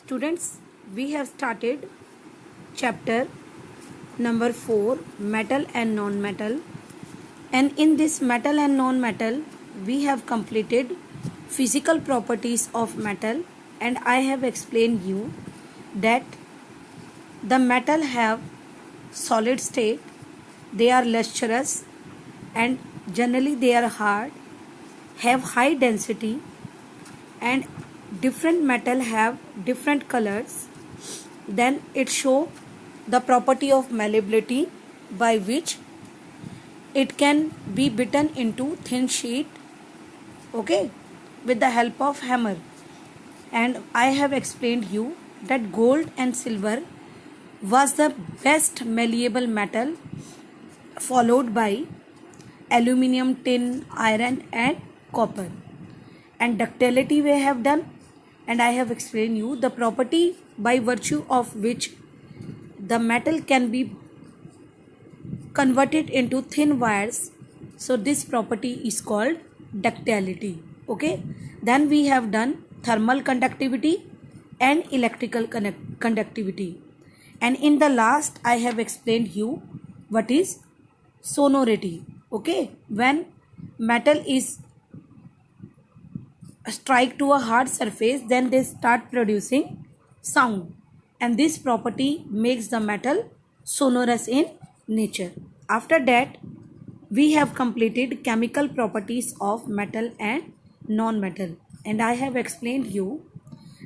Students, we have started chapter number 4, metal and non-metal, and in this metal and non-metal we have completed physical properties of metal, and I have explained you that the metal have solid state, they are lustrous and generally they are hard, have high density, and different metal have different colors. Then it show the property of malleability, by which it can be beaten into thin sheet, okay, with the help of hammer. And I have explained you that gold and silver was the best malleable metal, followed by aluminium, tin, iron and copper. And ductility we have done, and I have explained you the property by virtue of which the metal can be converted into thin wires. So this property is called ductility. Okay, then we have done thermal conductivity and electrical conductivity, and in the last I have explained you what is sonority. Okay, when metal is strike to a hard surface, then they start producing sound, and this property makes the metal sonorous in nature. After that, we have completed chemical properties of metal and non-metal, and I have explained you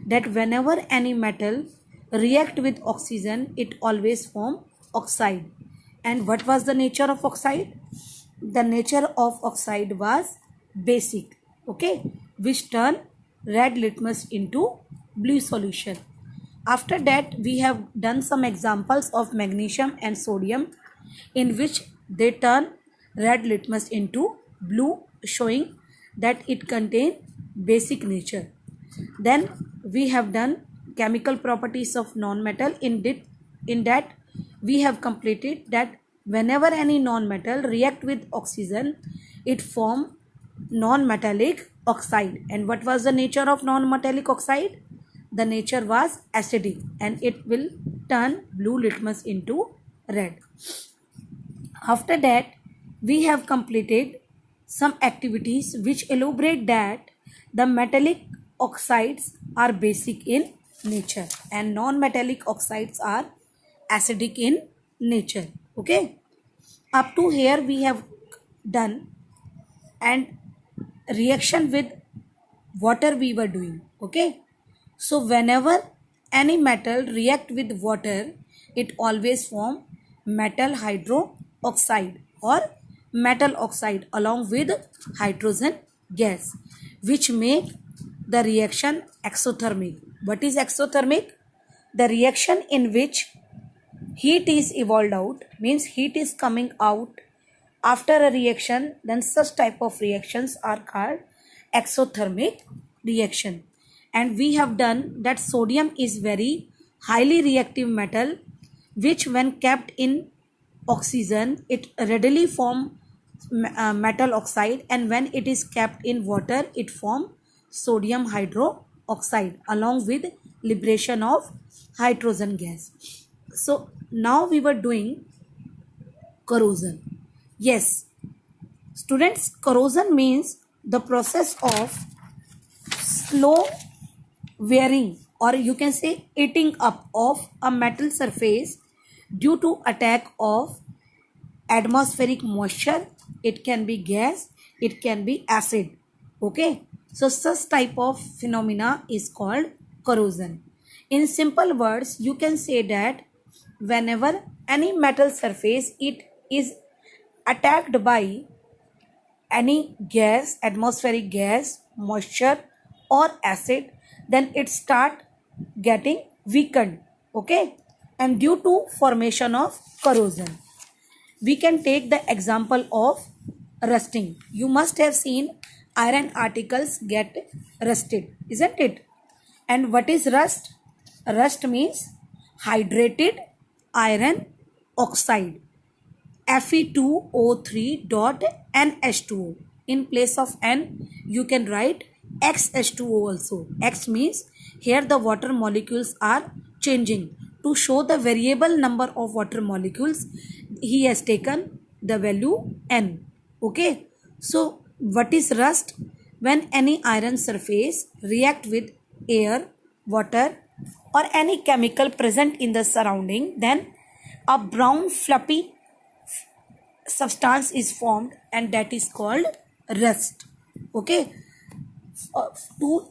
that whenever any metal react with oxygen, it always form oxide. And what was the nature of oxide? The nature of oxide was basic, okay, which turn red litmus into blue solution. After that, we have done some examples of magnesium and sodium, in which they turn red litmus into blue, showing that it contains basic nature. Then we have done chemical properties of non-metal. In that we have completed that whenever any non-metal react with oxygen, it form non-metallic oxide. And what was the nature of non-metallic oxide? The nature was acidic, and it will turn blue litmus into red. After that, we have completed some activities which elaborate that the metallic oxides are basic in nature and non-metallic oxides are acidic in nature. Okay, up to here we have done, and reaction with water we were doing. Okay, so whenever any metal react with water, it always form metal hydroxide or metal oxide along with hydrogen gas, which make the reaction exothermic. What is exothermic? The reaction in which heat is evolved out, means heat is coming out after a reaction, then such type of reactions are called exothermic reaction. And we have done that sodium is very highly reactive metal, which when kept in oxygen, it readily form metal oxide, and when it is kept in water, it form sodium hydroxide along with liberation of hydrogen gas. So now we were doing corrosion. Yes, students, corrosion means the process of slow wearing, or you can say eating up of a metal surface due to attack of atmospheric moisture. It can be gas, it can be acid. Okay, so such type of phenomena is called corrosion. In simple words, you can say that whenever any metal surface it is attacked by any gas, atmospheric gas, moisture or acid, then it start getting weakened. Okay, and due to formation of corrosion, we can take the example of rusting. You must have seen iron articles get rusted, isn't it? And what is rust? Rust means hydrated iron oxide, Fe2O3.NH2O. In place of N, you can write XH2O also. X means Here the water molecules are changing. To show the variable number of water molecules, he has taken the value n. Okay. So what is rust? When any iron surface react with air, water or any chemical present in the surrounding, then a brown fluffy substance is formed and that is called rust. Okay. To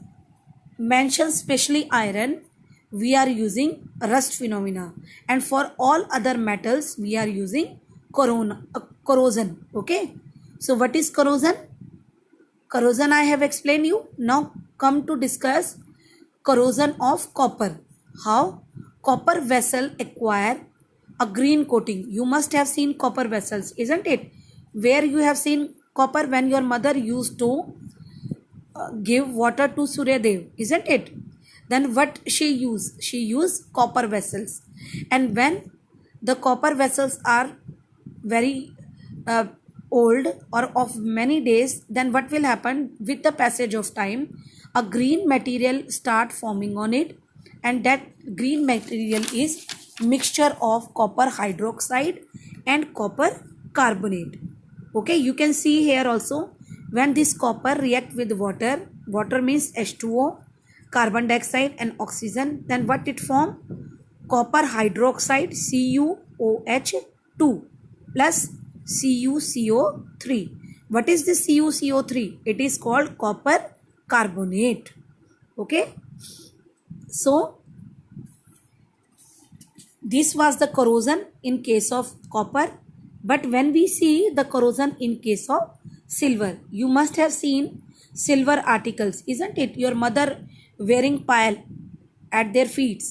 mention specially iron, we are using rust phenomena, and for all other metals we are using corrosion. Okay. So what is corrosion? Corrosion I have explained you. Now come to discuss corrosion of copper. How? Copper vessel acquire a green coating. You must have seen copper vessels, isn't it? Where you have seen copper? When your mother used to give water to Surya Dev, isn't it? Then what she used? She used copper vessels. And when the copper vessels are very old or of many days, then what will happen? With the passage of time, a green material start forming on it, and that green material is mixture of copper hydroxide and copper carbonate. Okay, you can see here also, when this copper react with water, water means H2O, carbon dioxide and oxygen, then what it form? Copper hydroxide CuOH2 plus CuCO3. What is this CuCO3? It is called copper carbonate. Okay. So this was the corrosion in case of copper. But when we see the corrosion in case of silver, you must have seen silver articles, isn't it? Your mother wearing pile at their feet.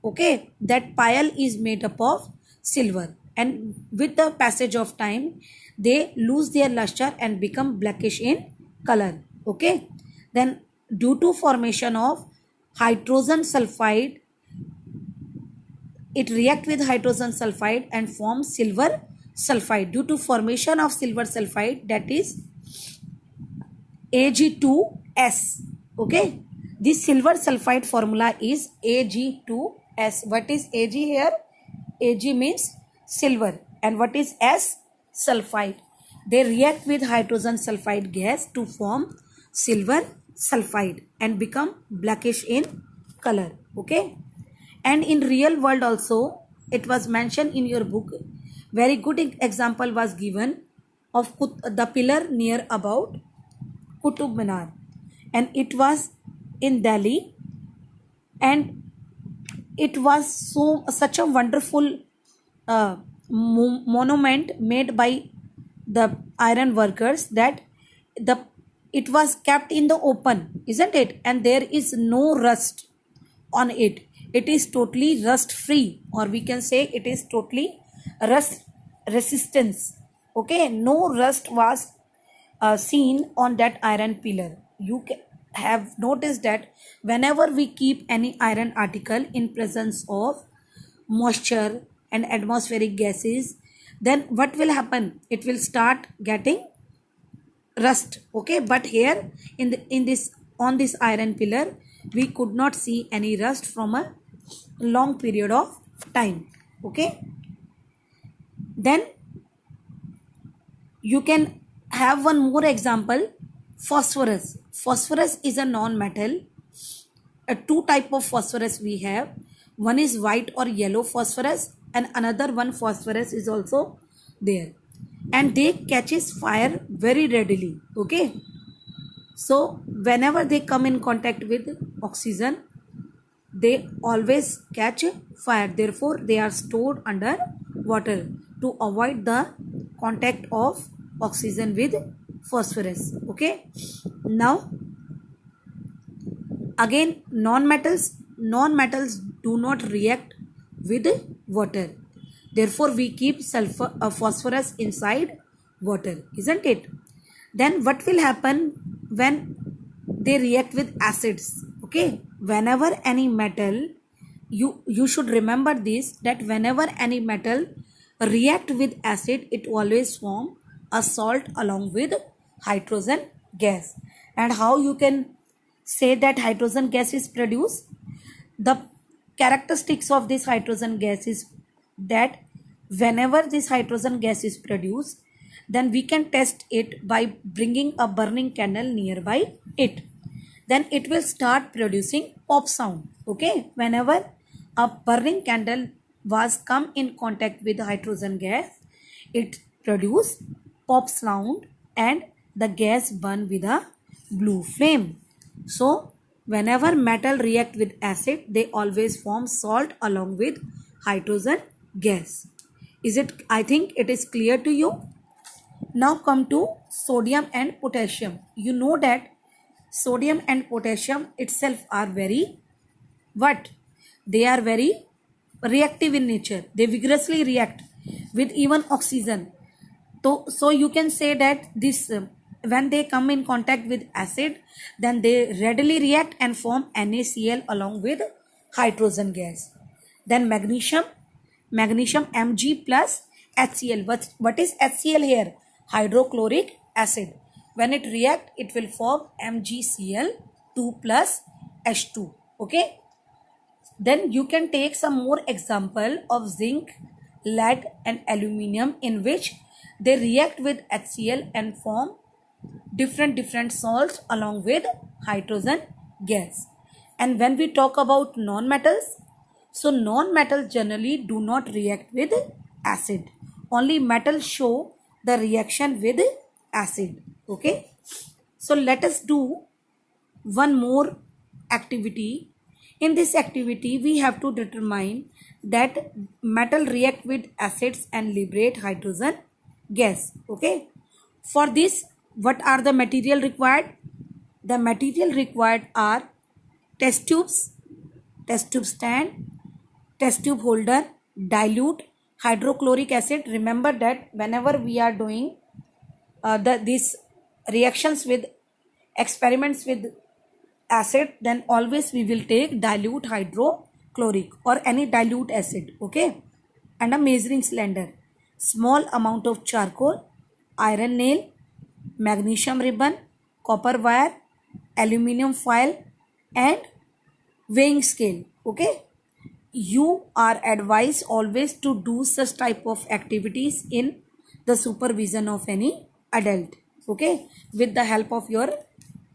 Okay, that pile is made up of silver, and with the passage of time they lose their luster and become blackish in color. Okay, then due to formation of hydrogen sulfide, it react with hydrogen sulfide and form silver sulfide. Due to formation of silver sulfide, that is Ag2S. Okay, this silver sulfide formula is Ag2S. What is Ag here? Ag means silver, and what is S? Sulfide. They react with hydrogen sulfide gas to form silver sulfide and become blackish in color. Okay, and in real world also it was mentioned in your book. Very good example was given of the pillar near about Qutub Minar, and it was in Delhi, and it was such a wonderful monument made by the iron workers that it was kept in the open, isn't it? And there is no rust on it. It is totally rust free, or we can say it is totally rust resistance. Okay, no rust was seen on that iron pillar. You have noticed that whenever we keep any iron article in presence of moisture and atmospheric gases, then what will happen? It will start getting rust. Okay, but here in this on this iron pillar we could not see any rust from a long period of time. Okay, then you can have one more example. Phosphorus. Phosphorus is a non-metal. Two type of phosphorus we have. One is white or yellow phosphorus, and another one phosphorus is also there, and they catches fire very readily. Okay, so whenever they come in contact with oxygen, they always catch fire. Therefore they are stored under water to avoid the contact of oxygen with phosphorus. Okay, now again, non-metals do not react with water. Therefore we keep phosphorus inside water, isn't it? Then what will happen when they react with acids? Okay, whenever any metal, you should remember this, that whenever any metal react with acid, it always form a salt along with hydrogen gas. And how you can say that hydrogen gas is produced. The characteristics of this hydrogen gas is that whenever this hydrogen gas is produced, then we can test it by bringing a burning candle nearby it. Then it will start producing pop sound. Okay, whenever a burning candle was come in contact with hydrogen gas, it produce pop sound and the gas burn with a blue flame. So whenever metal react with acid, they always form salt along with hydrogen gas. I think it is clear to you. Now come to sodium and potassium. You know that sodium and potassium itself are very what? They are very reactive in nature. They vigorously react with even oxygen. So you can say that this when they come in contact with acid, then they readily react and form NaCl along with hydrogen gas. Then magnesium Mg plus HCl. What is HCl here? Hydrochloric acid. When it react, it will form MgCl2 plus H2. Okay. Then you can take some more example of zinc, lead and aluminium in which they react with HCl and form different salts along with hydrogen gas. And when we talk about non-metals, so non-metals generally do not react with acid. Only metals show the reaction with acid. Okay. So let us do one more activity. In this activity, we have to determine that metal react with acids and liberate hydrogen gas. Okay. For this, what are the material required? The material required are test tubes, test tube stand, test tube holder, dilute, hydrochloric acid. Remember that whenever we are doing these reactions with experiments with acid, then always we will take dilute hydrochloric or any dilute acid. Okay. And a measuring cylinder, small amount of charcoal, iron nail, magnesium ribbon, copper wire, aluminium foil and weighing scale. Okay. You are advised always to do such type of activities in the supervision of any adult. Okay. With the help of your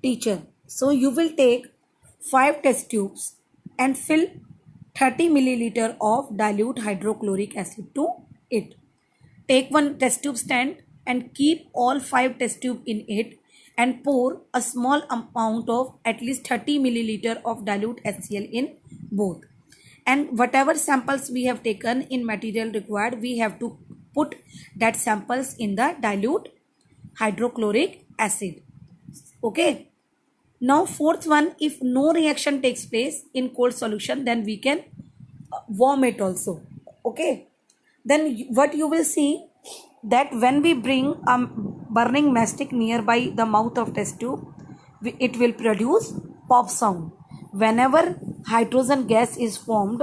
teacher. So you will take 5 test tubes and fill 30 milliliter of dilute hydrochloric acid to it. Take one test tube stand and keep all 5 test tube in it and pour a small amount of at least 30 milliliter of dilute HCl in both. And whatever samples we have taken in material required, we have to put that samples in the dilute hydrochloric acid. Okay. Now fourth one, if no reaction takes place in cold solution, then we can warm it also. Okay. Then what you will see that when we bring a burning matchstick nearby the mouth of test tube, it will produce pop sound. Whenever hydrogen gas is formed,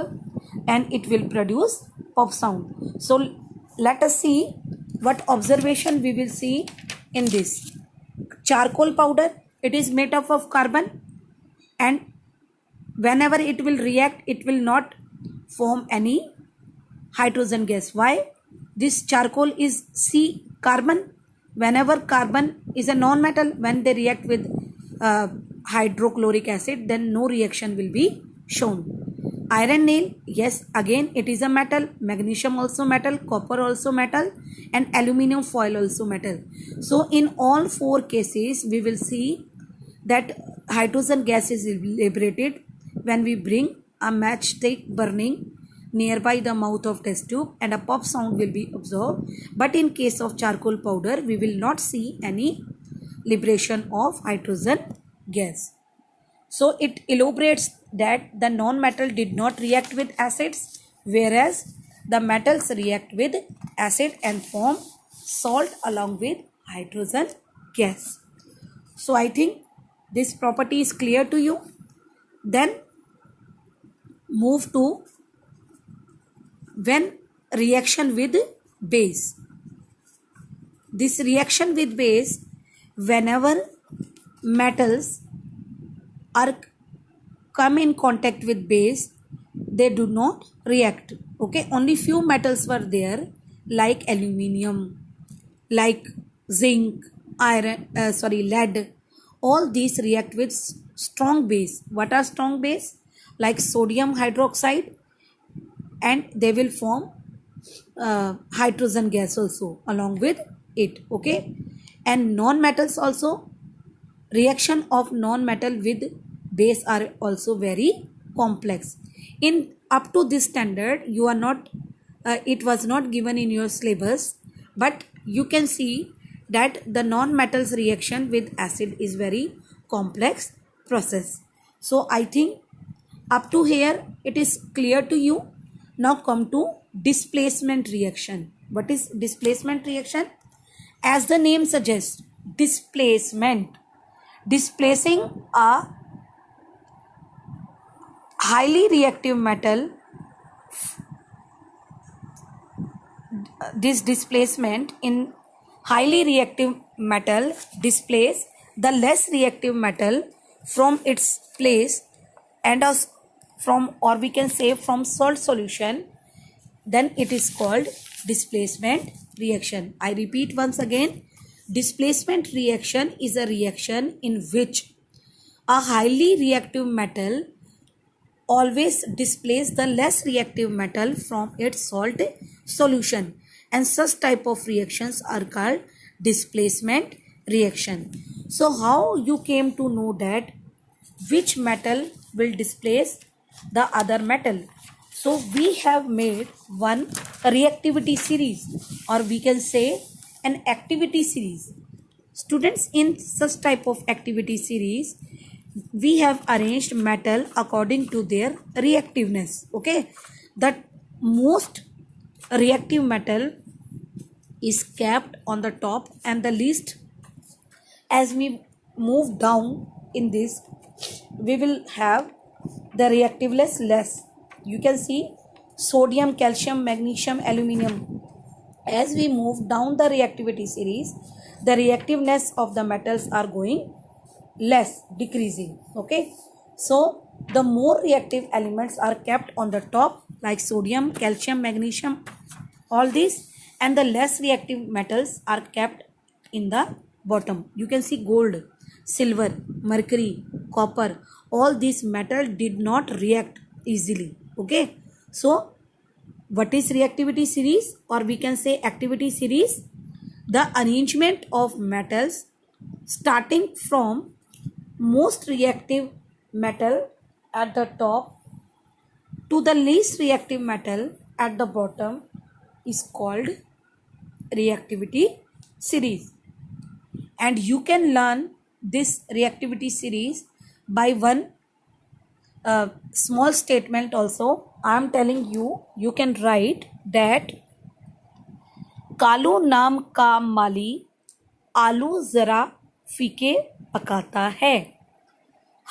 and it will produce pop sound. So let us see what observation we will see in this. Charcoal powder, it is made up of carbon, and whenever it will react, it will not form any hydrogen gas. Why? This charcoal is C carbon. Whenever carbon is a non-metal, when they react with hydrochloric acid, then no reaction will be shown. Iron nail, yes, again it is a metal. Magnesium also metal, copper also metal, and aluminium foil also metal. So in all 4 cases, we will see that hydrogen gas is liberated when we bring a matchstick burning nearby the mouth of test tube, and a pop sound will be observed. But in case of charcoal powder, we will not see any liberation of hydrogen gas. So it elaborates that the non-metal did not react with acids, whereas the metals react with acid and form salt along with hydrogen gas. So I think this property is clear to you. Then move to when reaction with base. This reaction with base, whenever metals are come in contact with base, they do not react. Okay, only few metals were there, like aluminium, like zinc, iron, lead. All these react with strong base. What are strong base? Like sodium hydroxide, and they will form hydrogen gas also along with it. Okay, and non-metals also, reaction of non-metal with base are also very complex. In up to this standard, you are not it was not given in your syllabus, but you can see that the non-metals reaction with acid is very complex process. So I think up to here it is clear to you. Now come to displacement reaction. What is displacement reaction? As the name suggests, displacement, displacing a highly reactive metal. This displacement in highly reactive metal displace the less reactive metal from its place, and as from, or we can say from salt solution, then it is called displacement reaction. I repeat once again, displacement reaction is a reaction in which a highly reactive metal always displace the less reactive metal from its salt solution, and such type of reactions are called displacement reaction. So how you came to know that which metal will displace the other metal? So we have made one reactivity series, or we can say an activity series. Students, in such type of activity series, we have arranged metal according to their reactiveness. Okay, the most reactive metal is kept on the top, and the least, as we move down in this, we will have the reactiveness less. You can see sodium, calcium, magnesium, aluminium. As we move down the reactivity series, the reactiveness of the metals are going less, decreasing. Okay, so the more reactive elements are kept on the top, like sodium, calcium, magnesium, all these, and the less reactive metals are kept in the bottom. You can see gold, silver, mercury, copper, all these metal did not react easily. Okay, so what is reactivity series, or we can say activity series? The arrangement of metals starting from most reactive metal at the top to the least reactive metal at the bottom is called reactivity series. And you can learn this reactivity series by one small statement also. I am telling you, you can write that Kalu नाम का माली आलू जरा फीके पकाता है,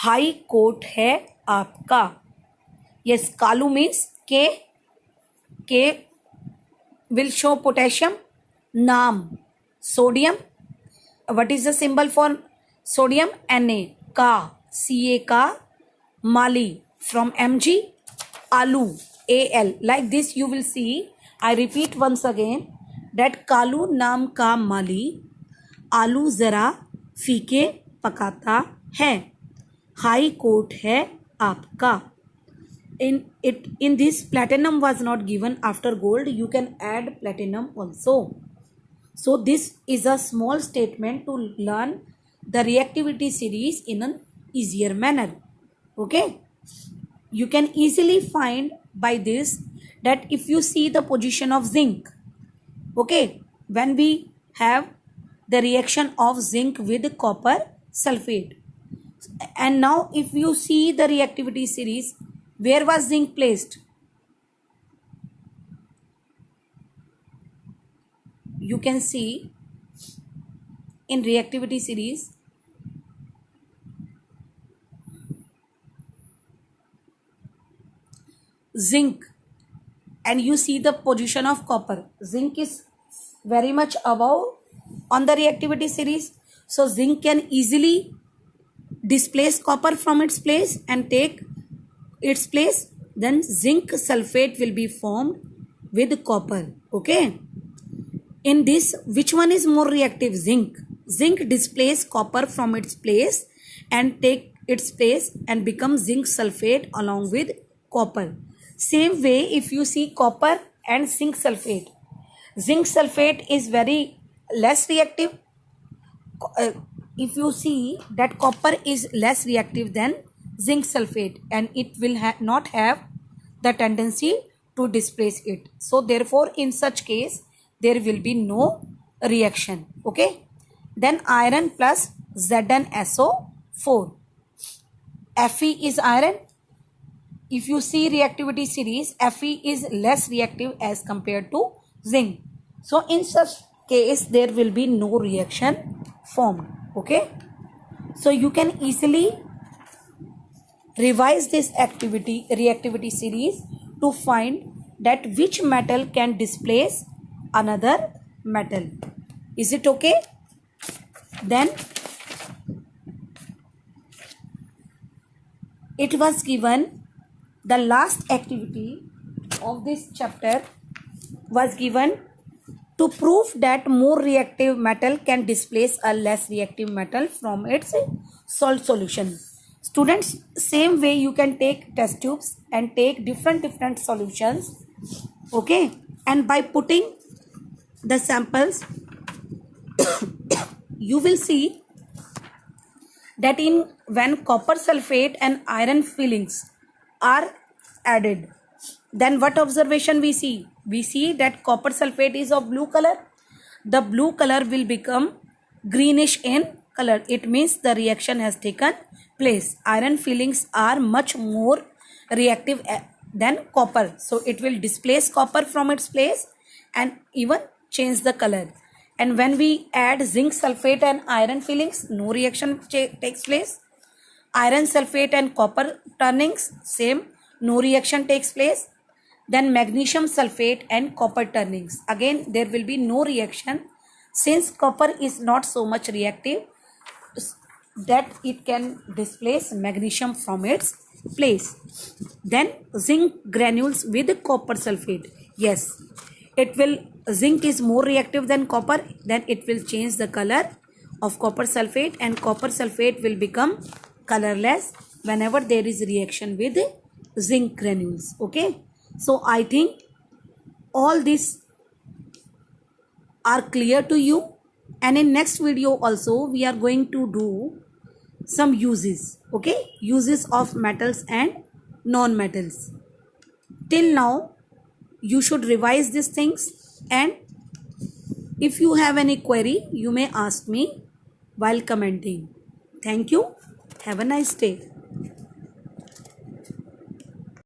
high court है आपका. Yes, Kalu means K will show potassium. नाम sodium. What is the symbol for sodium? Na. का Ca का. Mali from Mg. Alu Al. Like this you will see. I repeat once again that Kalu नाम का माली आलू जरा फीके पकाता है, हाई कोट है आपका. In this, platinum was not given after gold. You can add platinum also. So this is a small statement to learn the reactivity series in an easier manner. Okay, you can easily find by this that if you see the position of zinc, okay, when we have the reaction of zinc with copper sulfate, and now if you see the reactivity series, where was zinc placed? You can see in reactivity series zinc, and you see the position of copper. Zinc is very much above on the reactivity series, so zinc can easily displace copper from its place and take its place, then zinc sulfate will be formed with copper. Okay, in this, which one is more reactive? Zinc displace copper from its place and take its place and become zinc sulfate along with copper. Same way, if you see copper and zinc sulfate is very less reactive. If you see that copper is less reactive than zinc sulfate, and it will not have the tendency to displace it. So therefore, in such case, there will be no reaction. Okay. Then iron plus ZnSO4. Fe is iron. If you see reactivity series, Fe is less reactive as compared to zinc. So in such case, there will be no reaction formed. Okay. So you can easily revise this reactivity series to find that which metal can displace another metal. Is it okay? Then it was given, the last activity of this chapter was given to prove that more reactive metal can displace a less reactive metal from its salt solution. Students, same way you can take test tubes and take different solutions. Okay, and by putting the samples you will see that when copper sulfate and iron fillings are added, then what observation we see? We see that copper sulfate is of blue color. The blue color will become greenish in color. It means the reaction has taken place. Iron fillings are much more reactive than copper. So it will displace copper from its place and even change the color. And when we add zinc sulfate and iron fillings, no reaction takes place. Iron sulfate and copper turnings, same, no reaction takes place. Then magnesium sulfate and copper turnings, again there will be no reaction, since copper is not so much reactive that it can displace magnesium from its place. Then zinc granules with copper sulfate, yes, zinc is more reactive than copper, then it will change the color of copper sulfate, and copper sulfate will become colorless whenever there is reaction with zinc granules. Okay, so I think all these are clear to you, and in next video also we are going to do some uses. Okay, uses of metals and non-metals. Till now you should revise these things, and if you have any query you may ask me while commenting. Thank you. Have a nice day.